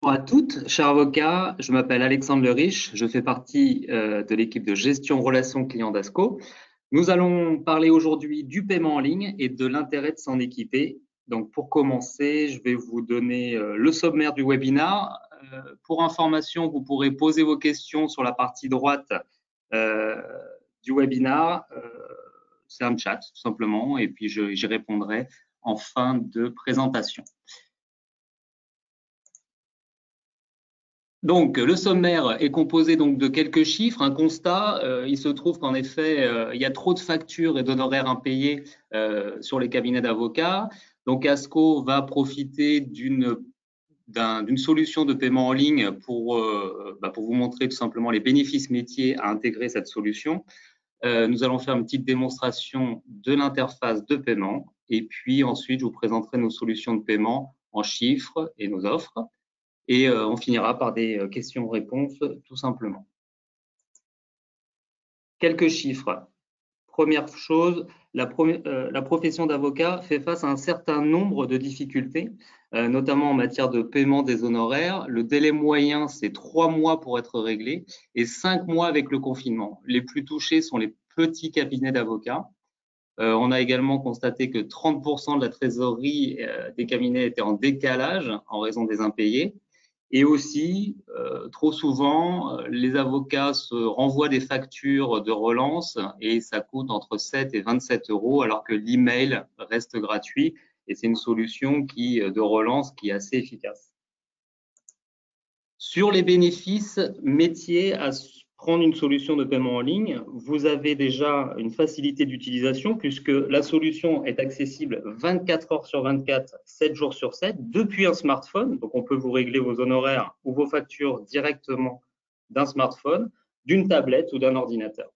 Bonjour à toutes, chers avocats, je m'appelle Alexandre Le Riche, je fais partie de l'équipe de gestion relations clients d'Asco. Nous allons parler aujourd'hui du paiement en ligne et de l'intérêt de s'en équiper. Donc pour commencer, je vais vous donner le sommaire du webinaire. Pour information, vous pourrez poser vos questions sur la partie droite du webinaire. C'est un chat tout simplement et puis j'y répondrai en fin de présentation. Donc, le sommaire est composé donc de quelques chiffres, un constat. Il se trouve qu'en effet, il y a trop de factures et d'honoraires impayés sur les cabinets d'avocats. Donc, Asco va profiter d'une solution de paiement en ligne pour vous montrer tout simplement les bénéfices métiers à intégrer cette solution. Nous allons faire une petite démonstration de l'interface de paiement et puis ensuite, je vous présenterai nos solutions de paiement en chiffres et nos offres. Et on finira par des questions-réponses tout simplement. Quelques chiffres. Première chose, la profession d'avocat fait face à un certain nombre de difficultés, notamment en matière de paiement des honoraires. Le délai moyen, c'est 3 mois pour être réglé et 5 mois avec le confinement. Les plus touchés sont les petits cabinets d'avocats. On a également constaté que 30% de la trésorerie des cabinets était en décalage en raison des impayés. Et aussi, trop souvent, les avocats se renvoient des factures de relance et ça coûte entre 7 et 27 euros alors que l'email reste gratuit et c'est une solution de relance qui est assez efficace. Sur les bénéfices métiers à prendre une solution de paiement en ligne, vous avez déjà une facilité d'utilisation puisque la solution est accessible 24 heures sur 24, 7 jours sur 7 depuis un smartphone. Donc, on peut vous régler vos honoraires ou vos factures directement d'un smartphone, d'une tablette ou d'un ordinateur.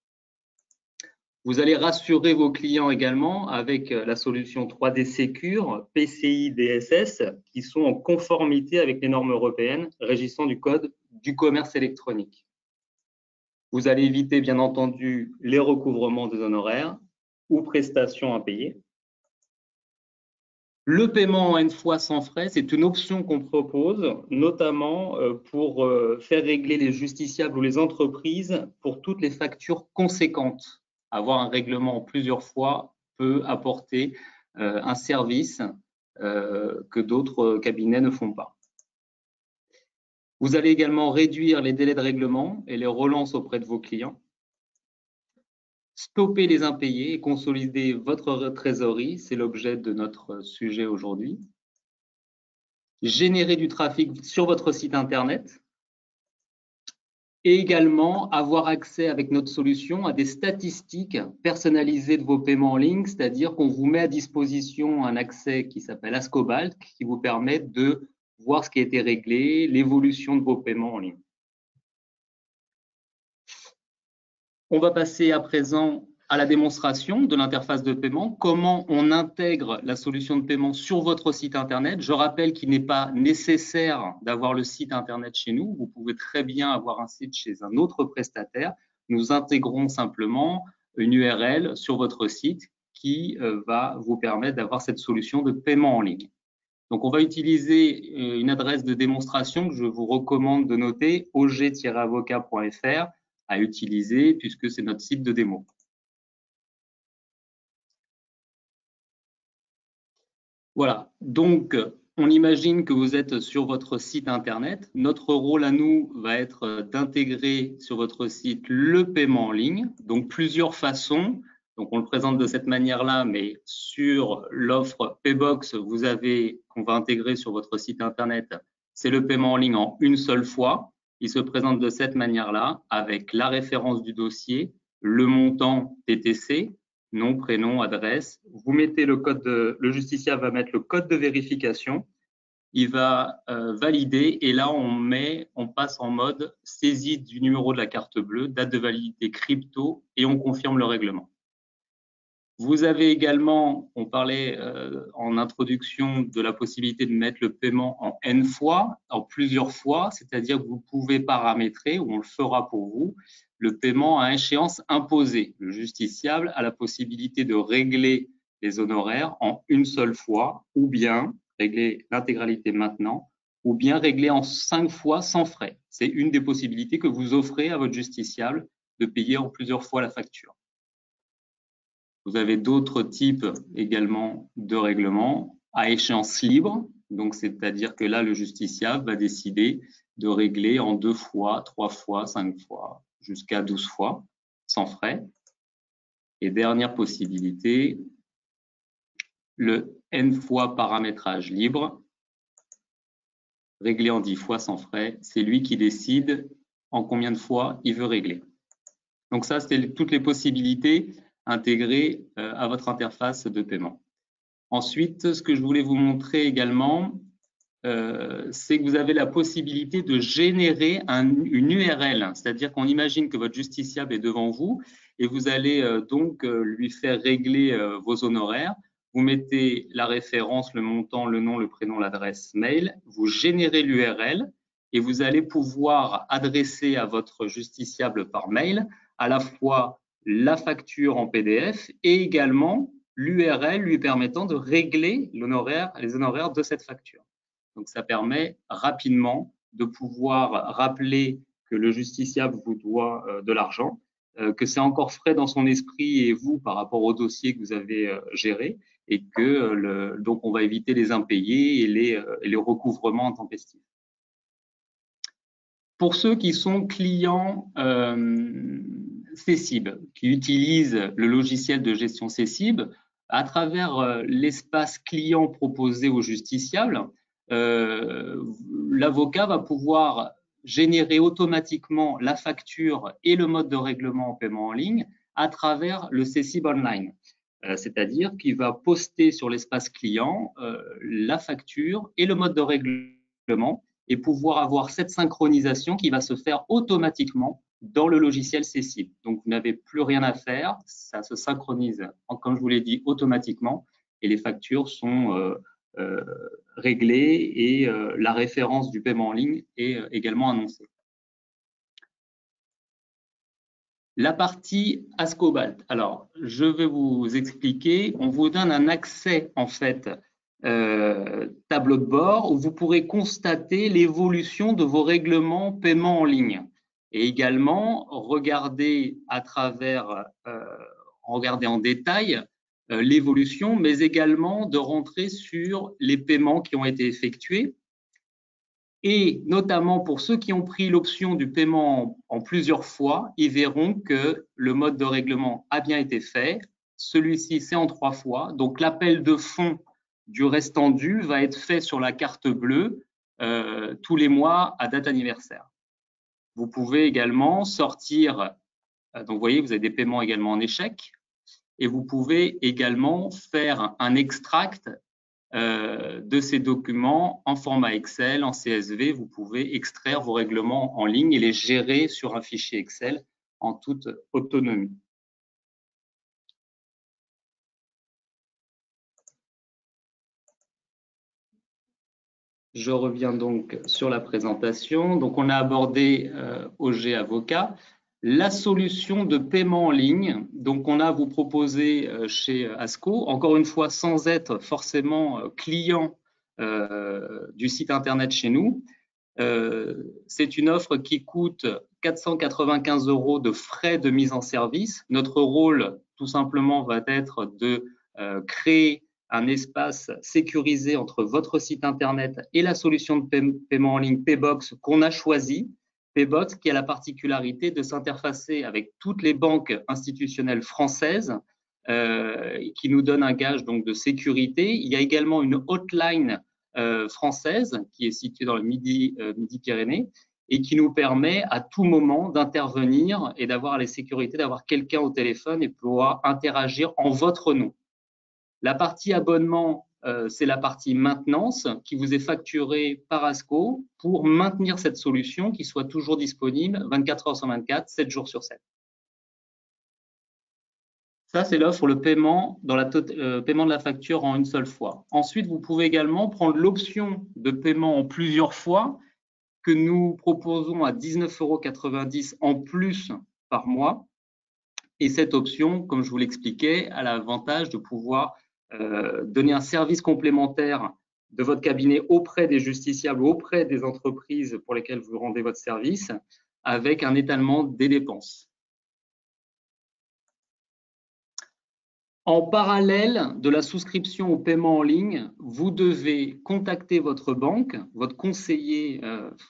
Vous allez rassurer vos clients également avec la solution 3D Secure, PCI DSS, qui sont en conformité avec les normes européennes régissant du code du commerce électronique. Vous allez éviter, bien entendu, les recouvrements des honoraires ou prestations impayées. Le paiement en une fois sans frais, c'est une option qu'on propose, notamment pour faire régler les justiciables ou les entreprises pour toutes les factures conséquentes. Avoir un règlement en plusieurs fois peut apporter un service que d'autres cabinets ne font pas. Vous allez également réduire les délais de règlement et les relances auprès de vos clients. Stopper les impayés et consolider votre trésorerie, c'est l'objet de notre sujet aujourd'hui. Générer du trafic sur votre site internet et également avoir accès avec notre solution à des statistiques personnalisées de vos paiements en ligne, c'est-à-dire qu'on vous met à disposition un accès qui s'appelle Ascobalt qui vous permet de voir ce qui a été réglé, l'évolution de vos paiements en ligne. On va passer à présent à la démonstration de l'interface de paiement, comment on intègre la solution de paiement sur votre site Internet. Je rappelle qu'il n'est pas nécessaire d'avoir le site Internet chez nous. Vous pouvez très bien avoir un site chez un autre prestataire. Nous intégrons simplement une URL sur votre site qui va vous permettre d'avoir cette solution de paiement en ligne. Donc, on va utiliser une adresse de démonstration que je vous recommande de noter, og-avocat.fr à utiliser puisque c'est notre site de démo. Voilà, donc on imagine que vous êtes sur votre site Internet. Notre rôle à nous va être d'intégrer sur votre site le paiement en ligne, donc plusieurs façons. Donc on le présente de cette manière-là, mais sur l'offre Paybox, qu'on va intégrer sur votre site Internet, c'est le paiement en ligne en une seule fois. Il se présente de cette manière-là avec la référence du dossier, le montant TTC, nom, prénom, adresse. Vous mettez le le justiciable va mettre le code de vérification. Il va valider et là, on passe en mode saisie du numéro de la carte bleue, date de validité crypto et on confirme le règlement. Vous avez également, on parlait en introduction de la possibilité de mettre le paiement en N fois, en plusieurs fois, c'est-à-dire que vous pouvez paramétrer, ou on le fera pour vous, le paiement à échéance imposée. Le justiciable a la possibilité de régler les honoraires en une seule fois ou bien régler l'intégralité maintenant ou bien régler en 5 fois sans frais. C'est une des possibilités que vous offrez à votre justiciable de payer en plusieurs fois la facture. Vous avez d'autres types également de règlements à échéance libre. Donc, c'est-à-dire que là, le justiciable va décider de régler en 2 fois, 3 fois, 5 fois, jusqu'à 12 fois, sans frais. Et dernière possibilité, le N fois paramétrage libre, réglé en 10 fois sans frais. C'est lui qui décide en combien de fois il veut régler. Donc ça, c'est toutes les possibilités intégrées à votre interface de paiement. Ensuite, ce que je voulais vous montrer également, c'est que vous avez la possibilité de générer une URL, c'est-à-dire qu'on imagine que votre justiciable est devant vous et vous allez donc lui faire régler vos honoraires. Vous mettez la référence, le montant, le nom, le prénom, l'adresse mail, vous générez l'URL et vous allez pouvoir adresser à votre justiciable par mail à la fois la facture en PDF et également l'URL lui permettant de régler les honoraires de cette facture. Donc, ça permet rapidement de pouvoir rappeler que le justiciable vous doit de l'argent, que c'est encore frais dans son esprit et vous par rapport au dossier que vous avez géré, et que donc on va éviter les impayés et les recouvrements intempestifs. Pour ceux qui sont clients Cessib, qui utilisent le logiciel de gestion Cessib, à travers l'espace client proposé au justiciable, l'avocat va pouvoir générer automatiquement la facture et le mode de règlement en paiement en ligne à travers le Cessib Online. C'est-à-dire qu'il va poster sur l'espace client la facture et le mode de règlement et pouvoir avoir cette synchronisation qui va se faire automatiquement dans le logiciel Cessib. Donc, vous n'avez plus rien à faire, ça se synchronise, comme je vous l'ai dit, automatiquement et les factures sont réglées et la référence du paiement en ligne est également annoncée. La partie Ascobalt. Alors, je vais vous expliquer. On vous donne un accès, en fait, tableau de bord où vous pourrez constater l'évolution de vos règlements paiement en ligne et également regarder à travers, regarder en détail l'évolution, mais également de rentrer sur les paiements qui ont été effectués. Et notamment pour ceux qui ont pris l'option du paiement en plusieurs fois, ils verront que le mode de règlement a bien été fait. Celui-ci, c'est en 3 fois. Donc, l'appel de fonds du restant dû va être fait sur la carte bleue tous les mois à date anniversaire. Vous pouvez également sortir, donc vous voyez, vous avez des paiements également en échec, et vous pouvez également faire un extract de ces documents en format Excel, en CSV. Vous pouvez extraire vos règlements en ligne et les gérer sur un fichier Excel en toute autonomie. Je reviens donc sur la présentation. Donc, on a abordé OG Avocat. La solution de paiement en ligne, donc on a à vous proposer chez Asco, encore une fois sans être forcément client du site internet chez nous. C'est une offre qui coûte 495 € de frais de mise en service. Notre rôle, tout simplement, va être de créer un espace sécurisé entre votre site internet et la solution de paiement en ligne Paybox qu'on a choisi. Paybox qui a la particularité de s'interfacer avec toutes les banques institutionnelles françaises qui nous donne un gage donc de sécurité. Il y a également une hotline française qui est située dans le Midi-Pyrénées et qui nous permet à tout moment d'intervenir et d'avoir la sécurité d'avoir quelqu'un au téléphone et pouvoir interagir en votre nom. La partie abonnement, c'est la partie maintenance qui vous est facturée par Asco pour maintenir cette solution qui soit toujours disponible 24 heures sur 24, 7 jours sur 7. Ça, c'est l'offre le paiement dans paiement de la facture en une seule fois. Ensuite, vous pouvez également prendre l'option de paiement en plusieurs fois que nous proposons à 19,90 € en plus par mois. Et cette option, comme je vous l'expliquais, a l'avantage de pouvoir donner un service complémentaire de votre cabinet auprès des justiciables, auprès des entreprises pour lesquelles vous rendez votre service, avec un étalement des dépenses. En parallèle de la souscription au paiement en ligne, vous devez contacter votre banque, votre conseiller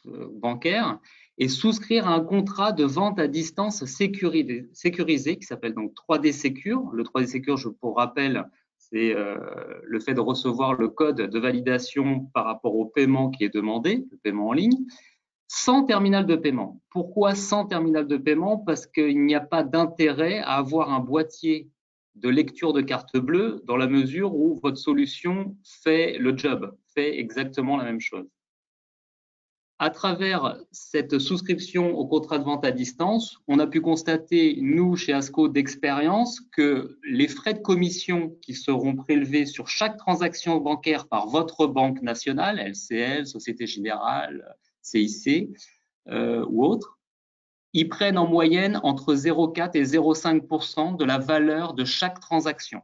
bancaire, et souscrire à un contrat de vente à distance sécurisé qui s'appelle donc 3D Secure. Le 3D Secure, je vous rappelle, c'est le fait de recevoir le code de validation par rapport au paiement qui est demandé, le paiement en ligne, sans terminal de paiement. Pourquoi sans terminal de paiement? Parce qu'il n'y a pas d'intérêt à avoir un boîtier de lecture de carte bleue dans la mesure où votre solution fait le job, fait exactement la même chose. À travers cette souscription au contrat de vente à distance, on a pu constater, nous, chez ASCO, d'expérience, que les frais de commission qui seront prélevés sur chaque transaction bancaire par votre banque nationale, LCL, Société Générale, CIC ou autres, ils prennent en moyenne entre 0,4 et 0,5% de la valeur de chaque transaction.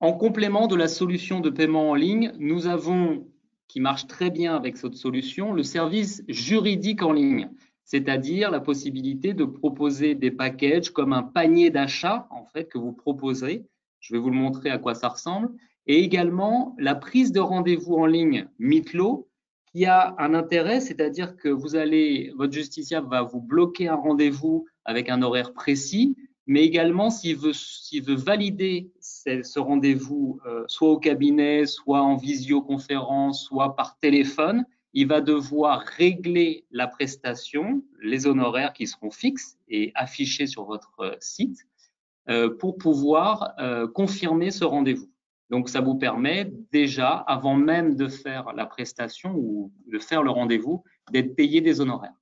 En complément de la solution de paiement en ligne, nous avons, qui marche très bien avec cette solution, le service juridique en ligne, c'est-à-dire la possibilité de proposer des packages comme un panier d'achat en fait que vous proposez. Je vais vous le montrer à quoi ça ressemble. Et également la prise de rendez-vous en ligne Meetlo, qui a un intérêt, c'est-à-dire que votre justiciable va vous bloquer un rendez-vous avec un horaire précis, mais également s'il veut valider ce rendez-vous soit au cabinet, soit en visioconférence, soit par téléphone, il va devoir régler la prestation, les honoraires qui seront fixes et affichés sur votre site pour pouvoir confirmer ce rendez-vous. Donc, ça vous permet déjà, avant même de faire la prestation ou de faire le rendez-vous, d'être payé des honoraires.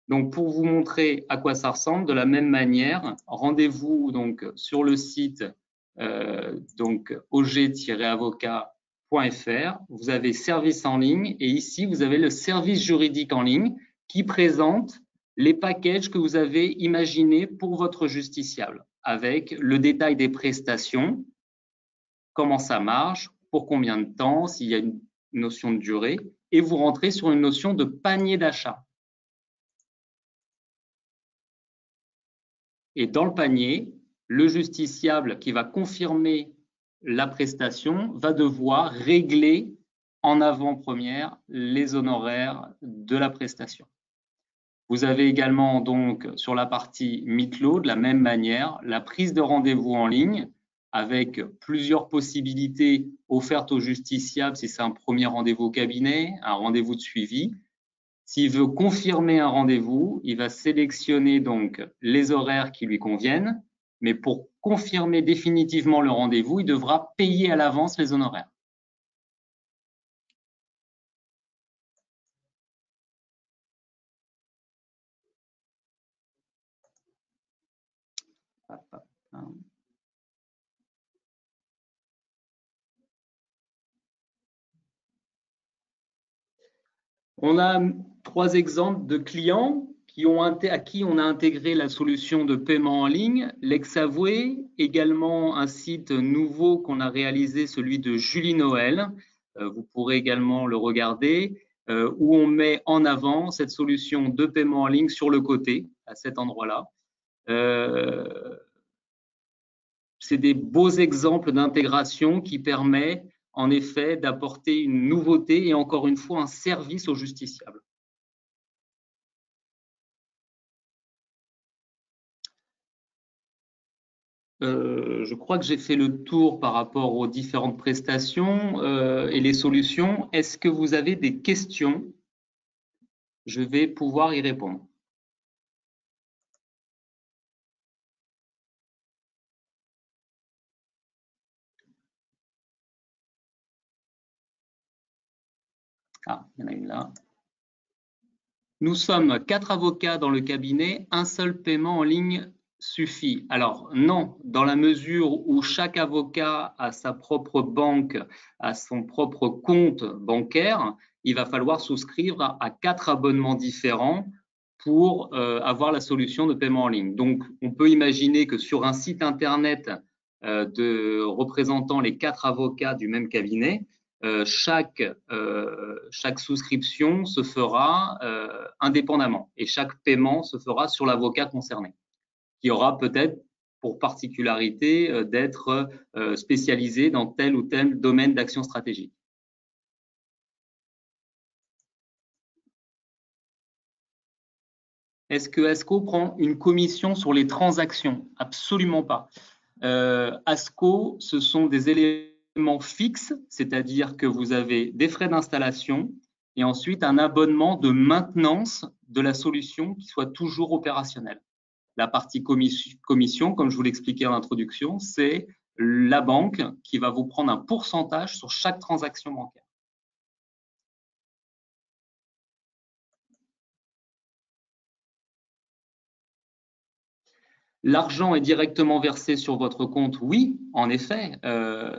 Donc, pour vous montrer à quoi ça ressemble, de la même manière, rendez-vous donc sur le site og-avocat.fr. Vous avez service en ligne et ici, vous avez le service juridique en ligne qui présente les packages que vous avez imaginés pour votre justiciable avec le détail des prestations, comment ça marche, pour combien de temps, s'il y a une notion de durée, et vous rentrez sur une notion de panier d'achat. Et dans le panier, le justiciable qui va confirmer la prestation va devoir régler en avant-première les honoraires de la prestation. Vous avez également donc sur la partie Meetlo, de la même manière, la prise de rendez-vous en ligne avec plusieurs possibilités offertes au justiciable si c'est un premier rendez-vous au cabinet, un rendez-vous de suivi. S'il veut confirmer un rendez-vous, il va sélectionner donc les horaires qui lui conviennent, mais pour confirmer définitivement le rendez-vous, il devra payer à l'avance les honoraires. On a 3 exemples de clients à qui on a intégré la solution de paiement en ligne, Lexavoué, également un site nouveau qu'on a réalisé, celui de Julie Noël. Vous pourrez également le regarder, où on met en avant cette solution de paiement en ligne sur le côté, à cet endroit-là. C'est des beaux exemples d'intégration qui permet en effet d'apporter une nouveauté et encore une fois un service aux justiciables. Je crois que j'ai fait le tour par rapport aux différentes prestations et les solutions. Est-ce que vous avez des questions? Je vais pouvoir y répondre. Ah, il y en a une là. Nous sommes 4 avocats dans le cabinet, un seul paiement en ligne suffit. Alors non, dans la mesure où chaque avocat a sa propre banque, a son propre compte bancaire, il va falloir souscrire à 4 abonnements différents pour avoir la solution de paiement en ligne. Donc, on peut imaginer que sur un site Internet de représentant les 4 avocats du même cabinet, chaque souscription se fera indépendamment et chaque paiement se fera sur l'avocat concerné, qui aura peut-être pour particularité d'être spécialisé dans tel ou tel domaine d'action stratégique. Est-ce que ASCO prend une commission sur les transactions? Absolument pas. ASCO, ce sont des éléments fixes, c'est-à-dire que vous avez des frais d'installation et ensuite un abonnement de maintenance de la solution qui soit toujours opérationnelle. La partie commission, comme je vous l'expliquais en introduction, c'est la banque qui va vous prendre un pourcentage sur chaque transaction bancaire. L'argent est directement versé sur votre compte, oui, en effet,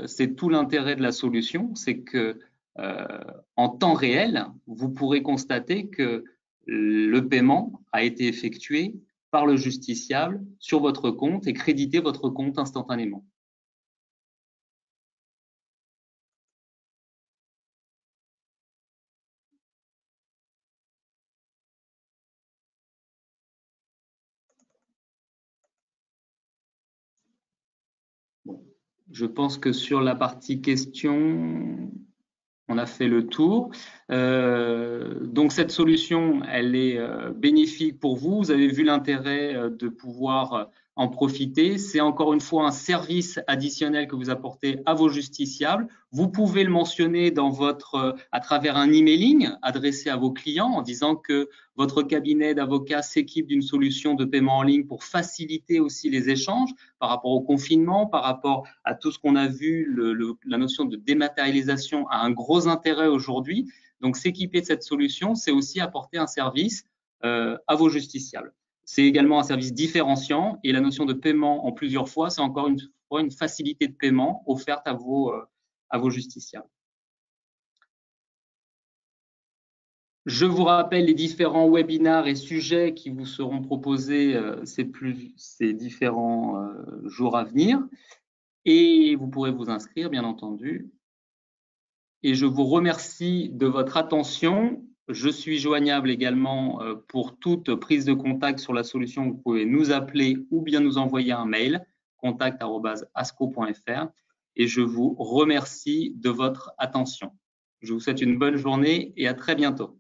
c'est tout l'intérêt de la solution, c'est que en temps réel, vous pourrez constater que le paiement a été effectué par le justiciable sur votre compte et créditer votre compte instantanément. Je pense que sur la partie questions, on a fait le tour. Donc cette solution, elle est bénéfique pour vous. Vous avez vu l'intérêt de pouvoir en profiter. C'est encore une fois un service additionnel que vous apportez à vos justiciables. Vous pouvez le mentionner dans à travers un emailing adressé à vos clients en disant que votre cabinet d'avocats s'équipe d'une solution de paiement en ligne pour faciliter aussi les échanges par rapport au confinement, par rapport à tout ce qu'on a vu, la notion de dématérialisation a un gros intérêt aujourd'hui. Donc, s'équiper de cette solution, c'est aussi apporter un service à vos justiciables. C'est également un service différenciant et la notion de paiement en plusieurs fois, c'est encore une facilité de paiement offerte à vos justiciables. Je vous rappelle les différents webinars et sujets qui vous seront proposés ces différents jours à venir. Et vous pourrez vous inscrire, bien entendu. Et je vous remercie de votre attention. Je suis joignable également pour toute prise de contact sur la solution. Vous pouvez nous appeler ou bien nous envoyer un mail, contact@asco.fr. Et je vous remercie de votre attention. Je vous souhaite une bonne journée et à très bientôt.